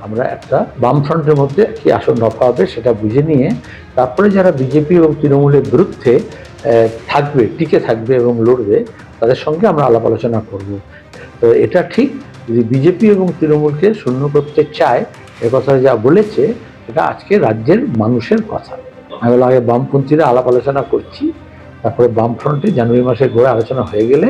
আমরা একটা বামফ্রন্টের মধ্যে কি আসন রফা হবে সেটা বুঝে নিয়ে তারপরে যারা বিজেপি এবং তৃণমূলের বিরুদ্ধে থাকবে, টিকে থাকবে এবং লড়বে, তাদের সঙ্গে আমরা আলাপ আলোচনা করব। তো এটা ঠিক, যদি বিজেপি এবং তৃণমূলকে শূন্য করতে চায়, কথা যা বলেছে এটা আজকে রাজ্যের মানুষের কথা। আমি বললাম আগে বামপন্থীরা আলাপ আলোচনা করছি, তারপরে বামফ্রন্টে জানুয়ারি মাসের গোড়া আলোচনা হয়ে গেলে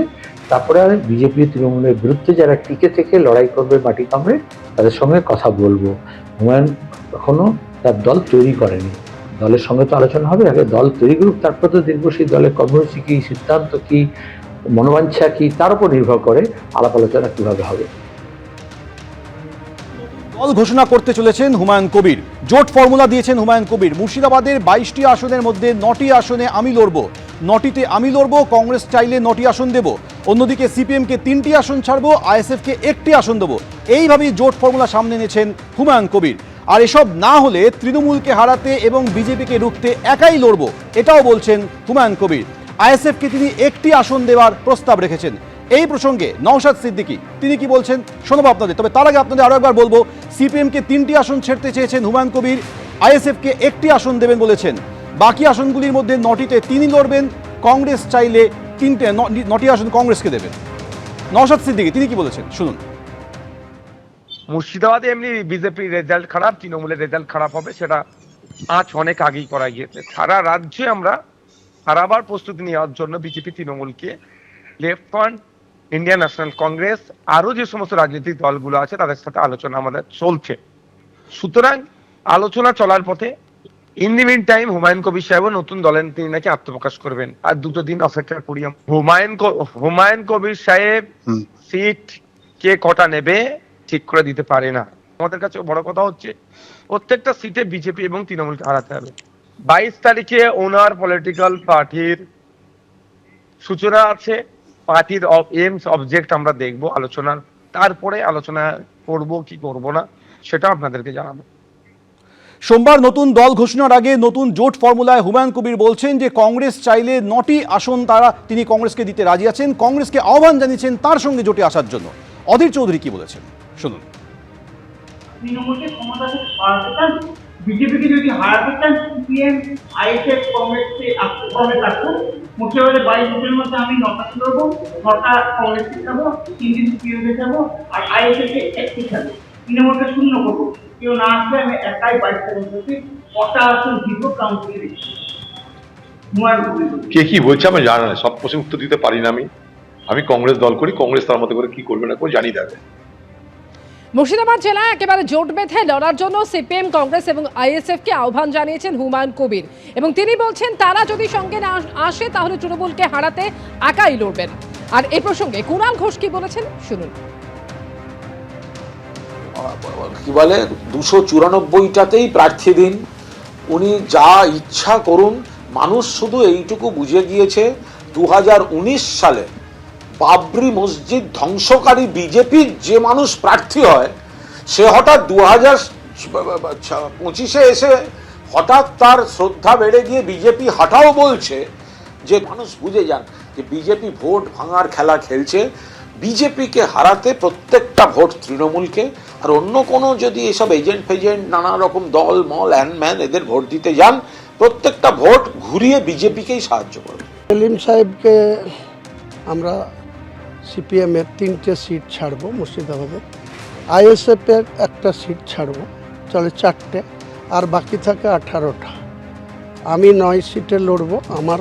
তারপরে বিজেপি তৃণমূলের বিরুদ্ধে যারা টিকে থেকে লড়াই করবে মাটি কামড়ে, তাদের সঙ্গে কথা বলবো। হুমায়ুন এখনো তার দল তৈরি করেনি, দলের সঙ্গে তো আলোচনা হবে, আগে দল তৈরি করুক, তারপর তো দেখবো সেই দলের কর্মসূচি কী, সিদ্ধান্ত কী, মনোবাঞ্ছা কী, তার উপর নির্ভর করে আলাপ আলোচনা কীভাবে হবে। দল ঘোষণা করতে চলেছেন হুমায়ুন কবির। জোট ফর্মুলা দিয়েছেন হুমায়ুন কবির। মুর্শিদাবাদের 22টি আসনের মধ্যে 9টি আসনে আমি লড়ব, 9টিতে আমি লড়ব, কংগ্রেস চাইলে 9টি আসন দেব। অন্যদিকে সিপিএমকে 3টি আসন ছাড়বো, আইএসএফকে 1টি আসন দেবো। এইভাবেই জোট ফর্মুলা সামনে এনেছেন হুমায়ুন কবির। আর এসব না হলে তৃণমূলকে হারাতে এবং বিজেপিকে রুখতে একাই লড়ব, এটাও বলছেন হুমায়ুন কবির। আইএসএফকে তিনি 1টি আসন দেওয়ার প্রস্তাব রেখেছেন। এই প্রসঙ্গে নওশাদ সিদ্দিকী তিনি কি বলছেন শোনাবো আপনাদের। তবে তার আগে আপনাদের আরো একবার বলবো, সিপিএমকে 3টি আসন ছেড়তে চেয়েছেন হুমায়ুন কবির, আইএসএফকে 1টি আসন দেবেন বলেছেন। বাকি আসনগুলির মধ্যে 9টিতে তিনি লড়বেন, কংগ্রেস চাইলে 9টি আসন কংগ্রেসকে দেবেন। নওশাদ সিদ্দিকী তিনি কি বলেছেন শুনুন। মুর্শিদাবাদে এমনি বিজেপির রেজাল্ট খারাপ, তৃণমূলের রেজাল্ট খারাপ হবে, সেটা আজ অনেক আগেই করা গিয়েছে। সারা রাজ্যে আমরা হারাবার প্রস্তুতি নেওয়ার জন্য বিজেপি, তৃণমূলকে, left front, Indian national Congress, আরো যে সমস্ত রাজনৈতিক দলগুলো আছে তাদের সাথে আলোচনা আমাদের চলছে। সুতরাং আলোচনা চলার পথে in the mean time Humayun Kabir সাহেবও নতুন দলের তিনি নাকি আত্মপ্রকাশ করবেন। আর 2 দিন অপেক্ষা করি। হুমায়ুন কবির সাহেব সিট কে কটা নেবে ঠিক করে দিতে পারে না। আমাদের কাছে বড় কথা হচ্ছে প্রত্যেকটা সিটে বিজেপি এবং তৃণমূলকে হারাতে হবে। 22 তারিখে ওনার পলিটিক্যাল পার্টির সূচনা আছে, পার্টির এইমস অবজেক্ট আমরা দেখবো আলোচনার, তারপরে আলোচনা করব কি করব না সেটা আপনাদেরকে জানাবো। সোমবার নতুন দল ঘোষণার আগে নতুন জোট ফর্মুলায় হুমায়ুন কবির বলছেন যে কংগ্রেস চাইলে 9টি আসন তিনি কংগ্রেসকে দিতে রাজি আছেন, কংগ্রেসকে আহ্বান জানিয়েছেন তার সঙ্গে জোটে আসার জন্য। অধীর চৌধুরী কি বলেছেন শুনুন। তৃণমূলকে ক্ষমতাকে সরাতে চান, বিজেপিকে যদি হারাতে চান, সিপিএম, আইএসএফ, কংগ্রেসকে আসুন। মুর্শিদাবাদে 22 সিটের মধ্যে আমি 9টা লড়বো, 9টা কংগ্রেসকে যাবো, 3টি সিপিএমকে যাবো, আর আইএসএফকে 1টি যাবো। তৃণমূলকে শূন্য করবো। কেউ না আসলে আমি একাই 22 কটা আসন জিতবো কাউন্সিলে। কে কি বলছে আমি জানি না, সব প্রশ্নের উত্তর দিতে পারি না। আমি কংগ্রেস দল করি, কংগ্রেস তার মতো করে কি করবে না করে জানি দেবে। মুর্শিদাবাদ জেলায় একেবারে জোট বেঁধে লড়ার জন্য সিপিএম, কংগ্রেস এবং আইএসএফকে আহ্বান জানিয়েছেন হুমায়ুন কবির এবং তিনি বলছেন তারা যদি সঙ্গে না আসে তাহলে তৃণমূলকে হারাতে একাই লড়বেন। আর এই প্রসঙ্গে কুণাল ঘোষ কি বলেছেন শুনুন। কি বলে 294টাতেই প্রার্থী দিন, উনি যা ইচ্ছা করুন। মানুষ শুধু এইটুকু বুঝে গিয়েছে 2019 সালে বাবরি মসজিদ ধ্বংসকারী বিজেপির যে মানুষ প্রার্থী হয় সে হঠাৎ 2025-এ এসে হঠাৎ তার শ্রদ্ধা বেড়ে গিয়ে বিজেপি হাঁটাও বলছে। যে মানুষ বুঝে যান যে বিজেপি ভোট ভাঙার খেলা খেলছে, বিজেপিকে হারাতে প্রত্যেকটা ভোট তৃণমূলকে, আর অন্য কোনো যদি এসব এজেন্ট ফেজেন্ট নানা রকম দল মল ম্যান এদের ভোট দিতে যান, প্রত্যেকটা ভোট ঘুরিয়ে বিজেপিকেই সাহায্য করবে। সেলিম সাহেবকে আমরা সিপিএমের 3টে সিট ছাড়বো মুর্শিদাবাদে, আইএসএফের 1টা সিট ছাড়বো, চলে 4টে, আর বাকি থাকে 18টা। আমি 9 সিটে লড়বো, আমার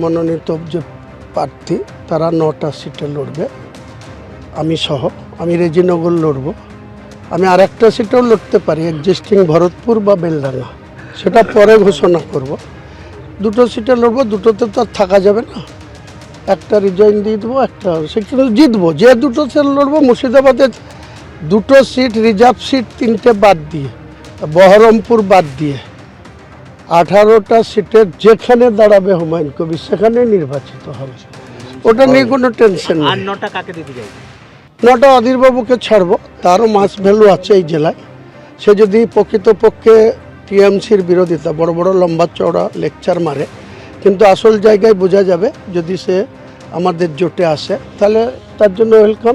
মনোনীত যে প্রার্থী তারা 9টা সিটে লড়বে, আমি সহ। আমি রেজিনগর লড়বো, আমি আর একটা সিটেও লড়তে পারি, এক্সিস্টিং ভরতপুর বা বেলডাঙ্গা, সেটা পরে ঘোষণা করব। 2টো সিটে লড়বো, 2টোতে তো আর থাকা যাবে না, একটা রিজাইন দিয়ে দেবো, একটা সেখানে জিতবো। যে 2টো সিট লড়বো মুর্শিদাবাদে 2টো সিট রিজার্ভ সিট 3টে বাদ দিয়ে, বহরমপুর বাদ দিয়ে 18টা সিটের যেখানে দাঁড়াবে হুমায়ুন কবির সেখানে নির্বাচিত হবে, ওটা নিয়ে কোনো টেনশন নেই। 9টা কাকে দিতে যাই? 9টা অধীরবাবুকে ছাড়বো, তারও মাস ভ্যালু আছে এই জেলায়। সে যদি প্রকৃতপক্ষে টিএমসির বিরোধিতা বড় বড় লম্বা চওড়া লেকচার মারে, কিন্তু আসল জায়গায় বোঝা যাবে যদি সে আমাদের জোটে আসে, তাহলে তার জন্য ওয়েলকাম।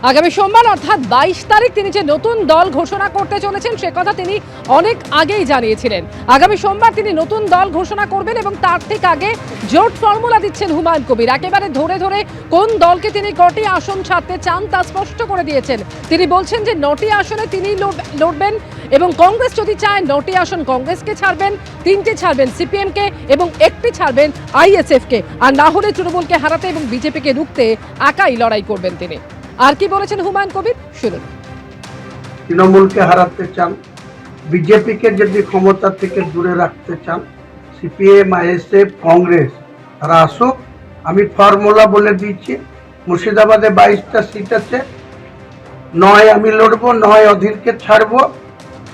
আগামী সোমবার অর্থাৎ 22 তারিখ তিনি যে নতুন দল ঘোষণা করতে চলেছেন সে কথা তিনি অনেক আগেই জানিয়েছিলেন। আগামী সোমবার তিনি নতুন দল ঘোষণা করবেন এবং তার ঠিক আগে জোট ফর্মুলা দিচ্ছেন হুমায়ুন কবির। একেবারে ধরে ধরে কোন দলকে তিনি কটি আসন ছাড়তে চান তা স্পষ্ট করে দিয়েছেন। তিনি বলছেন যে 9টি আসনে তিনি লড়বেন এবং কংগ্রেস যদি চায় 9টি আসন কংগ্রেসকে ছাড়বেন, 3টে ছাড়বেন সিপিএমকে এবং 1টি ছাড়বেন আইএসএফকে। আর না হলে তৃণমূলকে হারাতে এবং বিজেপিকে রুখতে একাই লড়াই করবেন তিনি। আর কি বলেছেন হুমায়ুন কবির শুনুন। তৃণমূলকে হারাতে চান, বিজেপিকে যদি ক্ষমতা থেকে দূরে রাখতে চান, সিপিএম, আইএসএফ, কংগ্রেস তারা আসুক। আমি ফর্মুলা বলে দিচ্ছি, মুর্শিদাবাদে 22টা সিট আছে, 9 আমি লড়বো, 9 অধীরকে ছাড়বো,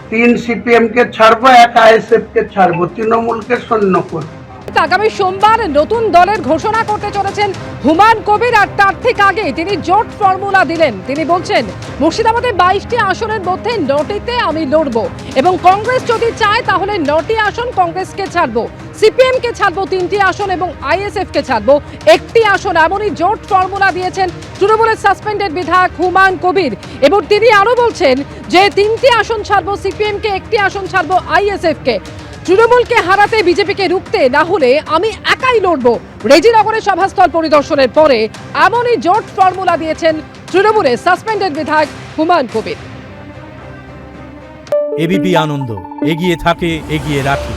3 সিপিএমকে ছাড়বো, 1 আইএসএফকে ছাড়বো, তৃণমূলকে শূন্য করবো। আগামী সোমবার নতুন দলের ঘোষণা করতে চলেছেন হুমায়ুন কবির। আর তার ঠিক আগে তিনি জোট ফর্মুলা দিলেন। তিনি বলছেন মুর্শিদাবাদে 22টি আসনের মধ্যে 9টিতে আমি লড়বো এবং কংগ্রেস যদি চায় তাহলে 9টি আসন কংগ্রেসকে ছাড়বো, সিপিএমকে ছাড়বো 3টি আসন এবং আইএসএফকে ছাড়বো 1টি আসন। এমনই জোট ফর্মুলা দিয়েছেন তৃণমূলের সাসপেন্ডেড বিধায়ক হুমায়ুন কবির। এবং তিনি আরো বলছেন যে 3টি আসন ছাড়বো সিপিএমকে, 1টি আসন ছাড়বো আইএসএফকে। তৃণমূলকে হারাতে বিজেপিকে রুখতে না হলে আমি একাই লড়বো। রেজিনগরে সভাস্থল পরিদর্শনের পরে এমনই জোট ফর্মুলা দিয়েছেন তৃণমূলের সাসপেন্ডেড বিধায়ক হুমায়ুন কবির। এবিপি আনন্দ, এগিয়ে থাকে, এগিয়ে রাখে।